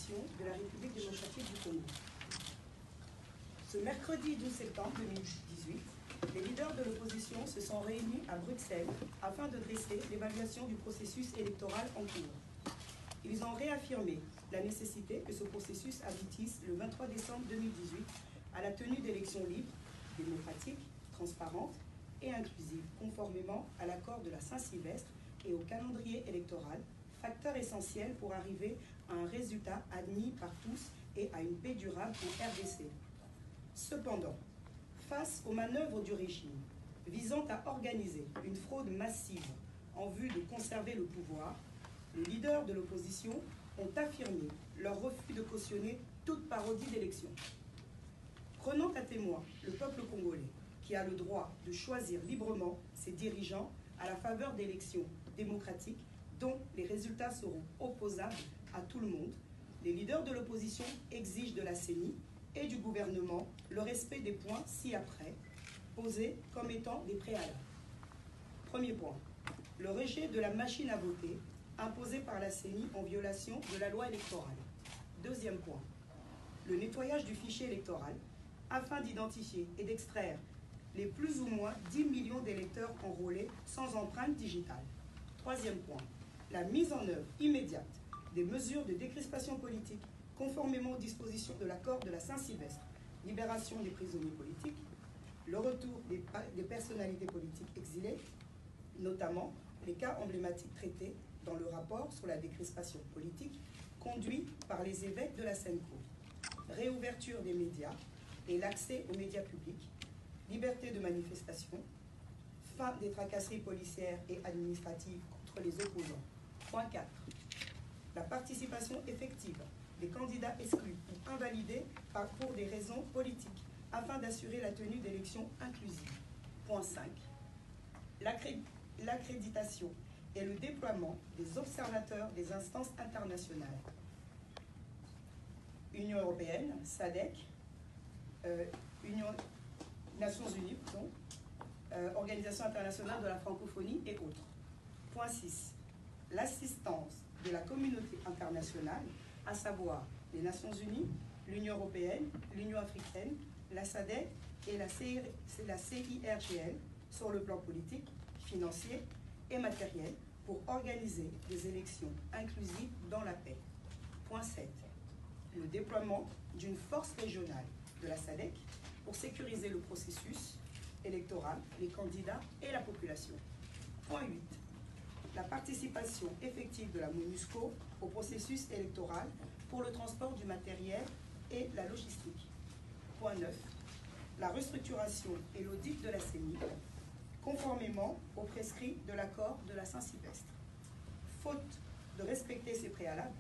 l'opposition de la République démocratique du Congo. Ce mercredi 12 septembre 2018, les leaders de l'opposition se sont réunis à Bruxelles afin de dresser l'évaluation du processus électoral en cours. Ils ont réaffirmé la nécessité que ce processus aboutisse le 23 décembre 2018 à la tenue d'élections libres, démocratiques, transparentes et inclusives, conformément à l'accord de la Saint-Sylvestre et au calendrier électoral, facteur essentiel pour arriver à un résultat admis par tous et à une paix durable en RDC. Cependant, face aux manœuvres du régime visant à organiser une fraude massive en vue de conserver le pouvoir, les leaders de l'opposition ont affirmé leur refus de cautionner toute parodie d'élection. Prenant à témoin le peuple congolais qui a le droit de choisir librement ses dirigeants à la faveur d'élections démocratiques dont les résultats seront opposables à tout le monde, les leaders de l'opposition exigent de la CENI et du gouvernement le respect des points ci-après, posés comme étant des préalables. Premier point, le rejet de la machine à voter imposée par la CENI en violation de la loi électorale. Deuxième point, le nettoyage du fichier électoral afin d'identifier et d'extraire les plus ou moins 10 millions d'électeurs enrôlés sans empreinte digitale. Troisième point, la mise en œuvre immédiate des mesures de décrispation politique conformément aux dispositions de l'accord de la Saint-Sylvestre, libération des prisonniers politiques, le retour des personnalités politiques exilées, notamment les cas emblématiques traités dans le rapport sur la décrispation politique conduit par les évêques de la Senko, réouverture des médias et l'accès aux médias publics, liberté de manifestation, fin des tracasseries policières et administratives contre les opposants. Point 4. La participation effective des candidats exclus ou invalidés pour des raisons politiques afin d'assurer la tenue d'élections inclusives. Point 5. L'accréditation et le déploiement des observateurs des instances internationales. Union européenne, SADC, Nations Unies, Organisation internationale de la francophonie et autres. Point 6. L'assistance de la communauté internationale, à savoir les Nations Unies, l'Union européenne, l'Union africaine, la SADC et la CIRGL sur le plan politique, financier et matériel pour organiser des élections inclusives dans la paix. Point 7. Le déploiement d'une force régionale de la SADC pour sécuriser le processus électoral, les candidats et la population. Point 8. La participation effective de la MONUSCO au processus électoral pour le transport du matériel et la logistique. Point 9. La restructuration et l'audit de la CENI, conformément aux prescrits de l'accord de la Saint-Sylvestre. Faute de respecter ces préalables,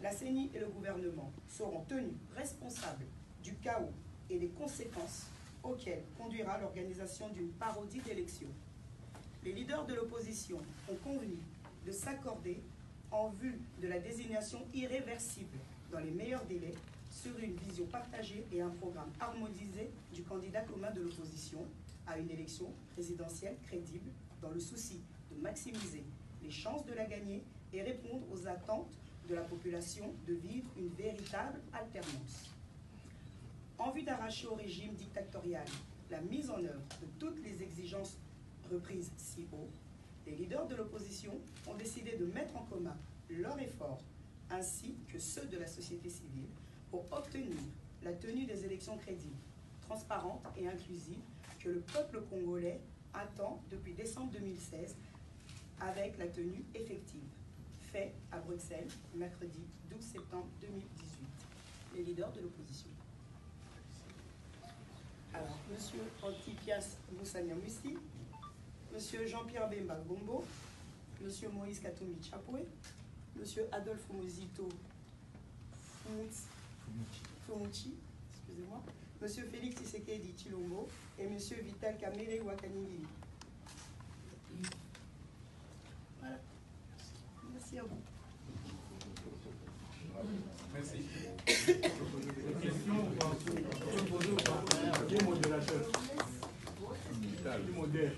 la CENI et le gouvernement seront tenus responsables du chaos et des conséquences auxquelles conduira l'organisation d'une parodie d'élection. Les leaders de l'opposition ont convenu de s'accorder en vue de la désignation irréversible dans les meilleurs délais sur une vision partagée et un programme harmonisé du candidat commun de l'opposition à une élection présidentielle crédible dans le souci de maximiser les chances de la gagner et répondre aux attentes de la population de vivre une véritable alternance. En vue d'arracher au régime dictatorial la mise en œuvre de toutes les exigences reprises si haut, les leaders de l'opposition ont décidé de mettre en commun leurs efforts ainsi que ceux de la société civile pour obtenir la tenue des élections crédibles, transparentes et inclusives que le peuple congolais attend depuis décembre 2016 avec la tenue effective. Fait à Bruxelles, mercredi 12 septembre 2018. Les leaders de l'opposition. Alors, M. Antipias Moussanyamousti, M. Jean-Pierre Bemba Gombo, M. Moïse Katumbi Chapoué, M. Adolphe Mozito Fumuchi, excusez-moi, M. Félix Tshisekedi Chilombo et M. Vital Kamere Wakaningili. Voilà. Merci à vous. Merci. Question ou pas? Qui est modérateur? Qui modère?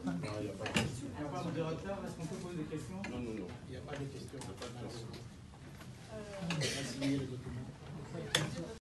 Non, il n'y a pas de question. Il n'y a pas de modérateur? Est-ce qu'on peut poser des questions? Non, non, non. Il n'y a pas de question. Il n'y a pas de question. Merci. signer les documents.